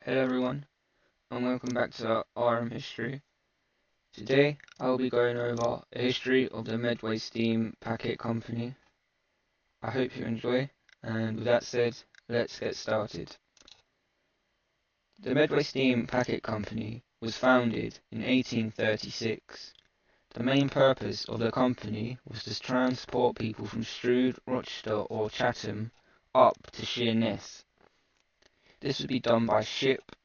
Hello everyone, and welcome back to RM History. Today I will be going over the history of the Medway Steam Packet Company. I hope you enjoy, and with that said, let's get started. The Medway Steam Packet Company was founded in 1836. The main purpose of the company was to transport people from Strood, Rochester or Chatham up to Sheerness. This would be done by ship.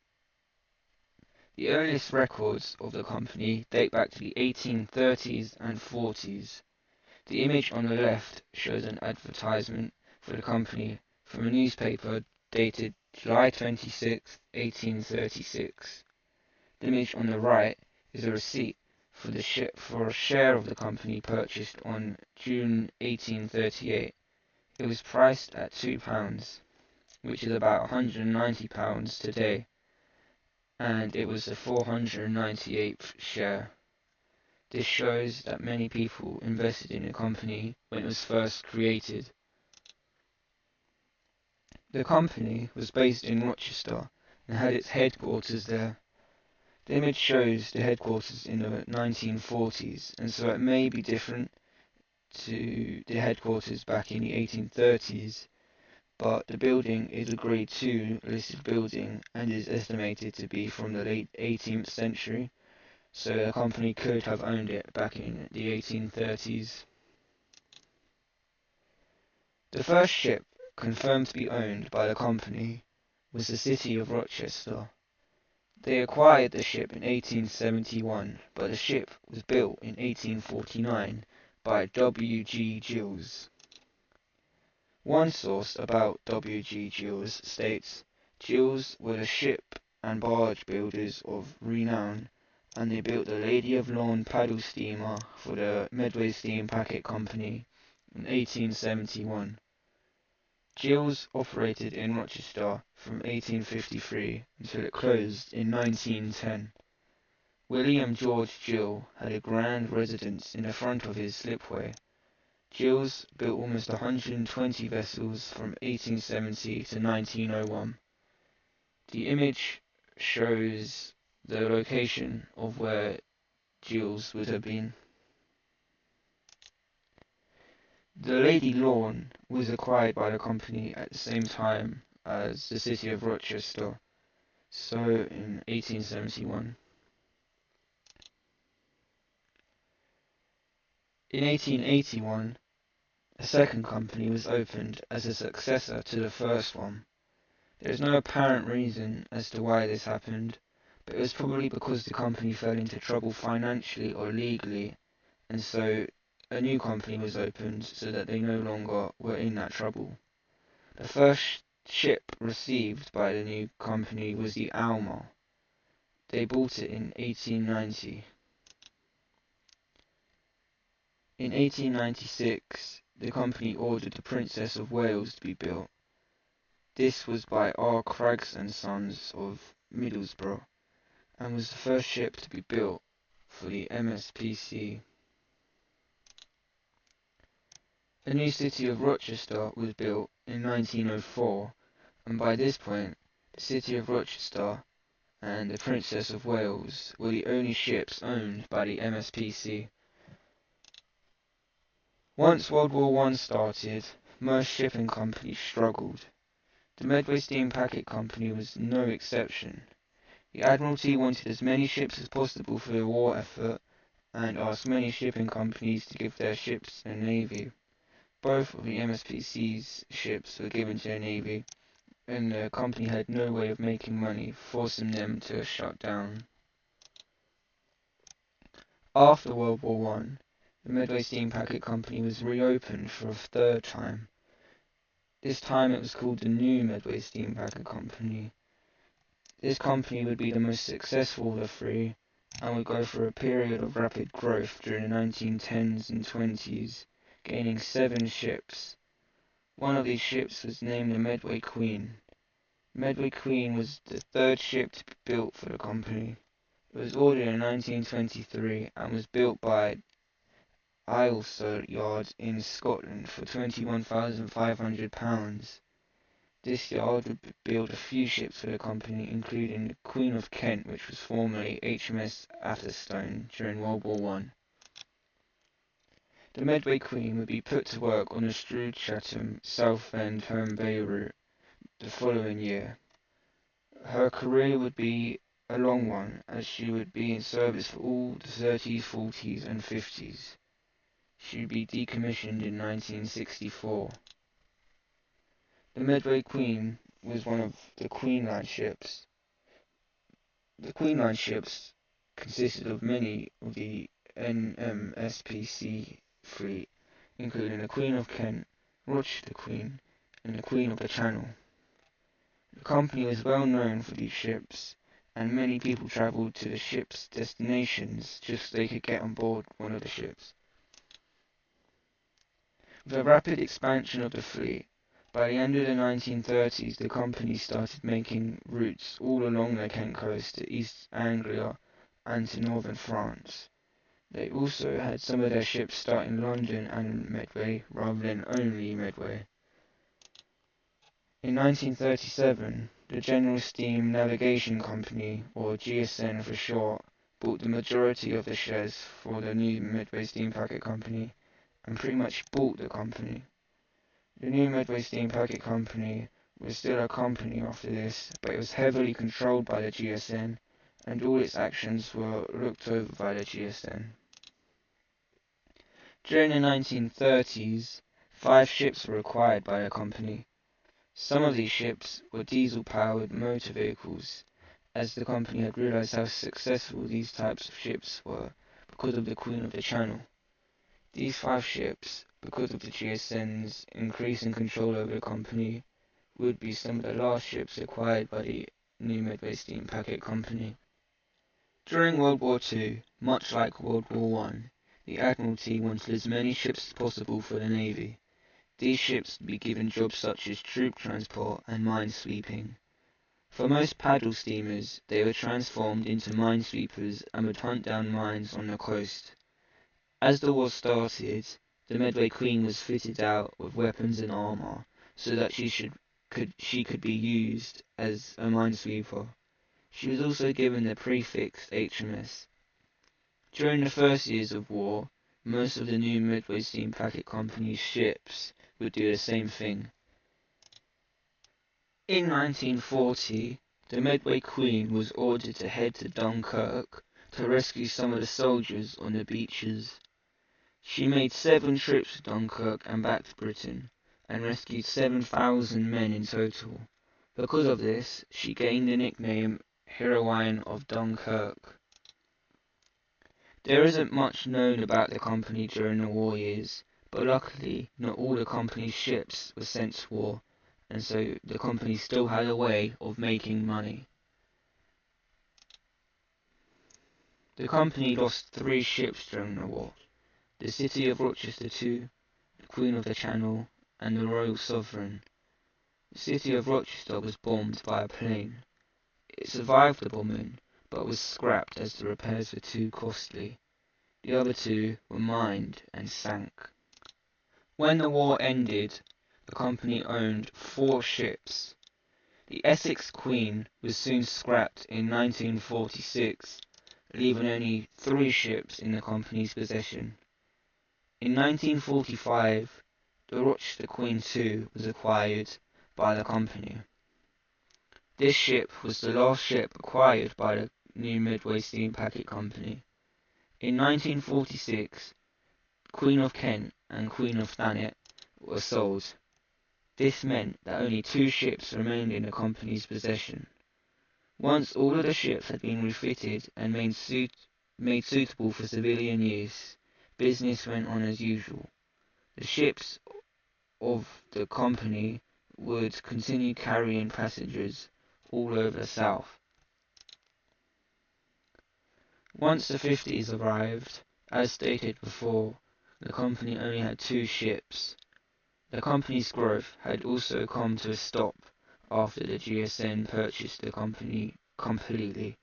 The earliest records of the company date back to the 1830s and 40s. The image on the left shows an advertisement for the company from a newspaper dated July 26, 1836. The image on the right is a receipt for a share of the company purchased on June 1838. It was priced at £2, which is about £190 today, and it was the 498th share. This shows that many people invested in the company when it was first created. The company was based in Rochester and had its headquarters there. The image shows the headquarters in the 1940s, and so it may be different to the headquarters back in the 1830s, but the building is a Grade 2 listed building and is estimated to be from the late 18th century. So the company could have owned it back in the 1830s. The first ship confirmed to be owned by the company was the City of Rochester. They acquired the ship in 1871, but the ship was built in 1849 by W.G. Gills. One source about W.G. Gills states, Gills were the ship and barge builders of renown, and they built the Lady of Lorne paddle steamer for the Medway Steam Packet Company in 1871. Gills operated in Rochester from 1853 until it closed in 1910. William George Gill had a grand residence in the front of his slipway. Gills built almost 120 vessels from 1870 to 1901. The image shows the location of where Gills would have been. The Lady Lorne was acquired by the company at the same time as the City of Rochester, so in 1871. In 1881, a second company was opened as a successor to the first one. There is no apparent reason as to why this happened, but it was probably because the company fell into trouble financially or legally, and so a new company was opened so that they no longer were in that trouble. The first ship received by the new company was the Alma. They bought it in 1890. In 1896, the company ordered the Princess of Wales to be built. This was by R. Craggs and Sons of Middlesbrough, and was the first ship to be built for the MSPC. The new city of Rochester was built in 1904, and by this point, the city of Rochester and the Princess of Wales were the only ships owned by the MSPC. Once World War One started, most shipping companies struggled. The Medway Steam Packet Company was no exception. The Admiralty wanted as many ships as possible for the war effort and asked many shipping companies to give their ships to the Navy. Both of the MSPC's ships were given to the Navy, and the company had no way of making money, forcing them to shut down. After World War One, the Medway Steam Packet Company was reopened for a third time. This time it was called the New Medway Steam Packet Company. This company would be the most successful of the three, and would go through a period of rapid growth during the 1910s and 20s, gaining 7 ships. One of these ships was named the Medway Queen. Medway Queen was the third ship to be built for the company. It was ordered in 1923 and was built by Ailsa Yard in Scotland for £21,500. This yard would build a few ships for the company, including the Queen of Kent, which was formerly HMS Atherstone during World War One. The Medway Queen would be put to work on the Strood-Chatham Southend Herne Bay route the following year. Her career would be a long one, as she would be in service for all the 30s, 40s and 50s. She would be decommissioned in 1964. The Medway Queen was one of the Queen Line ships. The Queen Line ships consisted of many of the NMSPC fleet, including the Queen of Kent, Rochester Queen, and the Queen of the Channel. The company was well known for these ships, and many people travelled to the ships' destinations just so they could get on board one of the ships. With the rapid expansion of the fleet, by the end of the 1930s the company started making routes all along the Kent coast to East Anglia and to northern France. They also had some of their ships start in London and Medway rather than only Medway. In 1937, the General Steam Navigation Company, or GSN for short, bought the majority of the shares for the new Medway Steam Packet Company and pretty much bought the company. The new Medway Steam Packet Company was still a company after this, but it was heavily controlled by the GSN, and all its actions were looked over by the GSN. During the 1930s, 5 ships were acquired by the company. Some of these ships were diesel-powered motor vehicles, as the company had realized how successful these types of ships were because of the Queen of the Channel. These 5 ships, because of the GSN's increasing control over the company, would be some of the last ships acquired by the new Medway Steam Packet Company. During World War II, much like World War I, the Admiralty wanted as many ships as possible for the Navy. These ships would be given jobs such as troop transport and minesweeping. For most paddle steamers, they were transformed into minesweepers and would hunt down mines on the coast. As the war started, the Medway Queen was fitted out with weapons and armour, so that she could be used as a minesweeper. She was also given the prefix HMS. During the first years of war, most of the new Medway Steam Packet Company's ships would do the same thing. In 1940, the Medway Queen was ordered to head to Dunkirk to rescue some of the soldiers on the beaches. She made 7 trips to Dunkirk and back to Britain, and rescued 7,000 men in total. Because of this, she gained the nickname Heroine of Dunkirk. There isn't much known about the company during the war years, but luckily not all the company's ships were sent to war, and so the company still had a way of making money. The company lost 3 ships during the war: the City of Rochester II, the Queen of the Channel, and the Royal Sovereign. The City of Rochester was bombed by a plane. It survived the bombing, but was scrapped as the repairs were too costly. The other 2 were mined and sank. When the war ended, the company owned 4 ships. The Essex Queen was soon scrapped in 1946, leaving only 3 ships in the company's possession. In 1945, the Rochester Queen II was acquired by the company. This ship was the last ship acquired by the new Medway Steam Packet Company. In 1946, Queen of Kent and Queen of Thanet were sold. This meant that only 2 ships remained in the company's possession. Once all of the ships had been refitted and made suitable for civilian use, business went on as usual. The ships of the company would continue carrying passengers all over the South. Once the 50s arrived, as stated before, the company only had 2 ships. The company's growth had also come to a stop after the GSN purchased the company completely.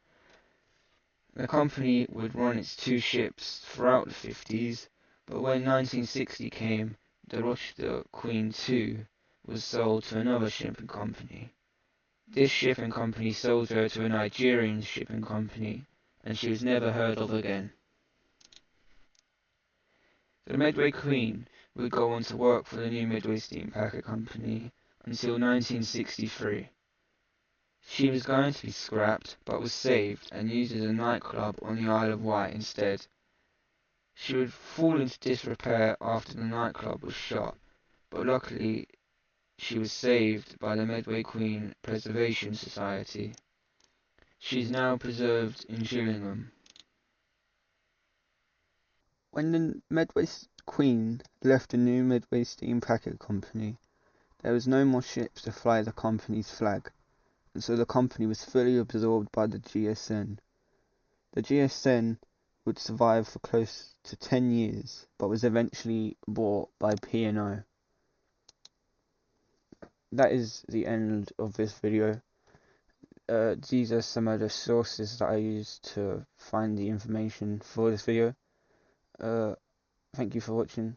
The company would run its 2 ships throughout the 50s, but when 1960 came, the Rochester Queen II was sold to another shipping company. This shipping company sold her to a Nigerian shipping company, and she was never heard of again. The Medway Queen would go on to work for the new Medway Steam Packet Company until 1963. She was going to be scrapped, but was saved and used as a nightclub on the Isle of Wight instead. She would fall into disrepair after the nightclub was shut, but luckily she was saved by the Medway Queen Preservation Society. She is now preserved in Gillingham. When the Medway Queen left the new Medway Steam Packet Company, there was no more ships to fly the company's flag, and so the company was fully absorbed by the GSN. The GSN would survive for close to 10 years, but was eventually bought by P&O. That is the end of this video. These are some of the sources that I used to find the information for this video. Thank you for watching.